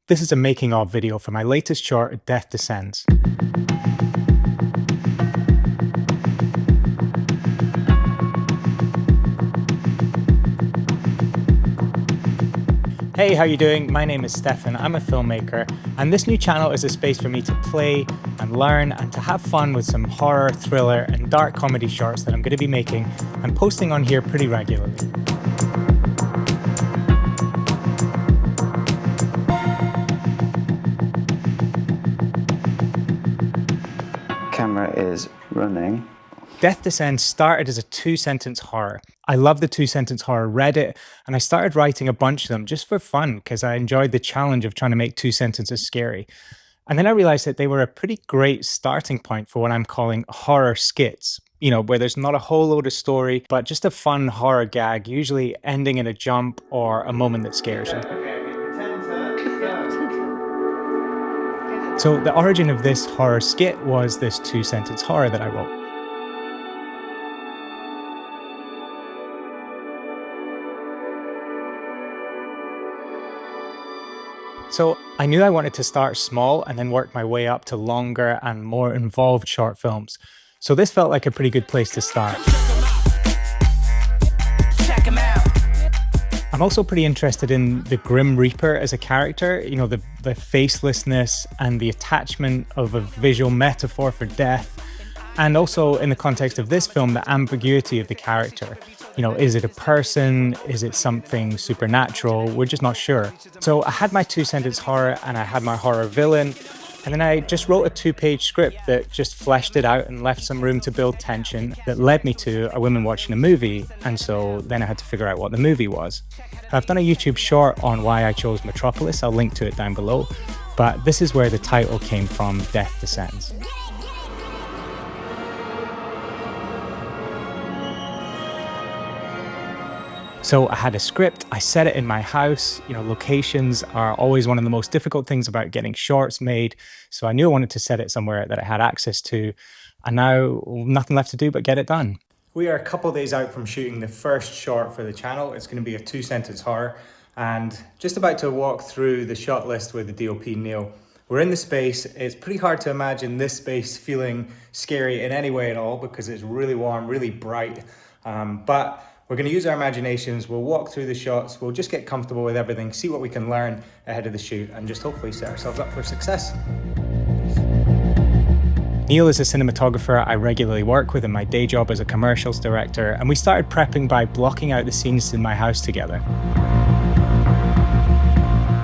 This is a making of video for my latest short, Death Descends. Hey, how you doing? My name is Stefan, I'm a filmmaker, and this new channel is a space for me to play and learn and to have fun with some horror, thriller, and dark comedy shorts that I'm going to be making and posting on here pretty regularly. Camera is running. Death Descends started as a two-sentence horror. I love the two-sentence horror Reddit, and I started writing a bunch of them just for fun because I enjoyed the challenge of trying to make two sentences scary. And then I realized that they were a pretty great starting point for what I'm calling horror skits, where there's not a whole load of story, but just a fun horror gag, usually ending in a jump or a moment that scares you. So the origin of this horror skit was this two-sentence horror that I wrote. So I knew I wanted to start small and then work my way up to longer and more involved short films. So this felt like a pretty good place to start. I'm also pretty interested in the Grim Reaper as a character, the facelessness and the attachment of a visual metaphor for death. And also in the context of this film, the ambiguity of the character. Is it a person? Is it something supernatural? We're just not sure. So I had my two-sentence horror and I had my horror villain. And then I just wrote a two-page script that just fleshed it out and left some room to build tension that led me to a woman watching a movie. And so then I had to figure out what the movie was. I've done a YouTube short on why I chose Metropolis. I'll link to it down below. But this is where the title came from, Death Descends. So I had a script, I set it in my house. Locations are always one of the most difficult things about getting shorts made. So I knew I wanted to set it somewhere that I had access to. And now nothing left to do but get it done. We are a couple of days out from shooting the first short for the channel. It's going to be a two-sentence horror. And just about to walk through the shot list with the DOP Neil. We're in the space. It's pretty hard to imagine this space feeling scary in any way at all because it's really warm, really bright. But we're going to use our imaginations, we'll walk through the shots, we'll just get comfortable with everything, see what we can learn ahead of the shoot, and just hopefully set ourselves up for success. Neil is a cinematographer I regularly work with in my day job as a commercials director, and we started prepping by blocking out the scenes in my house together.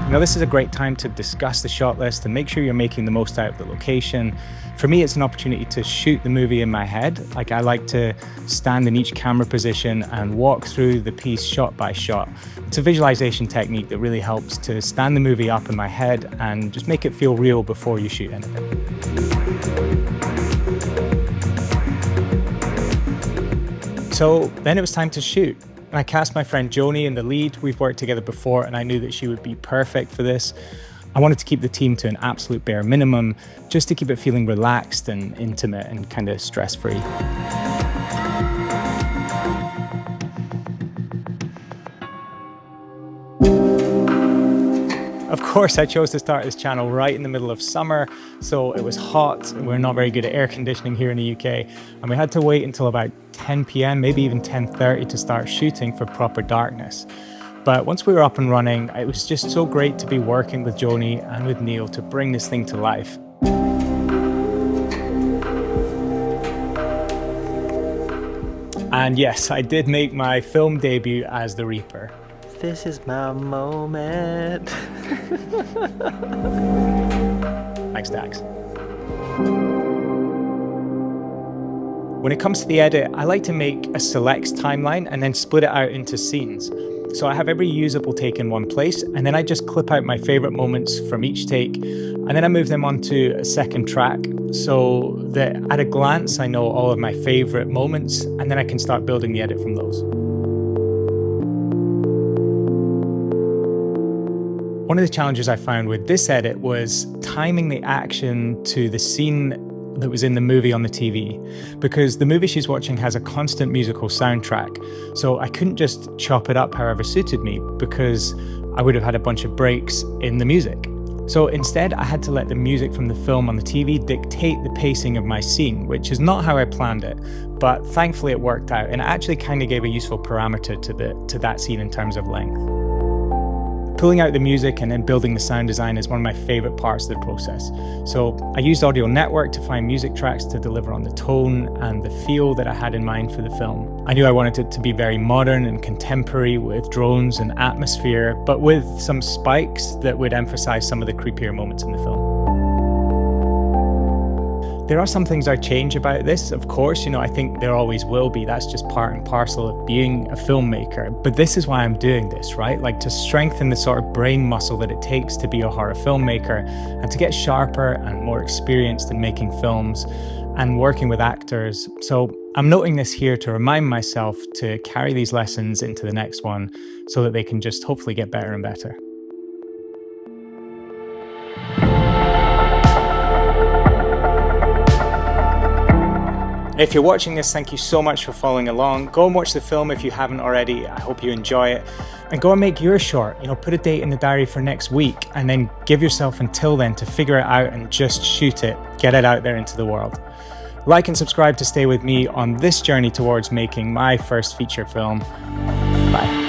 This is a great time to discuss the shot list and make sure you're making the most out of the location. For me, it's an opportunity to shoot the movie in my head. I like to stand in each camera position and walk through the piece shot by shot. It's a visualization technique that really helps to stand the movie up in my head and just make it feel real before you shoot anything. So then it was time to shoot. And I cast my friend Joni in the lead. We've worked together before and I knew that she would be perfect for this. I wanted to keep the team to an absolute bare minimum, just to keep it feeling relaxed and intimate and kind of stress-free. Of course, I chose to start this channel right in the middle of summer, so it was hot. We're not very good at air conditioning here in the UK, and we had to wait until about 10 p.m, maybe even 10:30 to start shooting for proper darkness. But once we were up and running, it was just so great to be working with Joni and with Neil to bring this thing to life. And yes, I did make my film debut as the Reaper. This is my moment. Thanks, Dax. When it comes to the edit, I like to make a selects timeline and then split it out into scenes. So I have every usable take in one place, and then I just clip out my favorite moments from each take, and then I move them onto a second track so that at a glance I know all of my favorite moments, and then I can start building the edit from those. One of the challenges I found with this edit was timing the action to the scene that was in the movie on the TV, because the movie she's watching has a constant musical soundtrack. So I couldn't just chop it up however suited me, because I would have had a bunch of breaks in the music. So instead, I had to let the music from the film on the TV dictate the pacing of my scene, which is not how I planned it, but thankfully it worked out, and it actually kind of gave a useful parameter to that scene in terms of length. Pulling out the music and then building the sound design is one of my favorite parts of the process. So I used Audio Network to find music tracks to deliver on the tone and the feel that I had in mind for the film. I knew I wanted it to be very modern and contemporary with drones and atmosphere, but with some spikes that would emphasize some of the creepier moments in the film. There are some things I change about this, of course, I think there always will be. That's just part and parcel of being a filmmaker. But this is why I'm doing this, right? Like, to strengthen the sort of brain muscle that it takes to be a horror filmmaker and to get sharper and more experienced in making films and working with actors. So I'm noting this here to remind myself to carry these lessons into the next one so that they can just hopefully get better and better. If you're watching this, thank you so much for following along. Go and watch the film if you haven't already. I hope you enjoy it. And go and make your short. Put a date in the diary for next week and then give yourself until then to figure it out and just shoot it. Get it out there into the world. Like and subscribe to stay with me on this journey towards making my first feature film. Bye.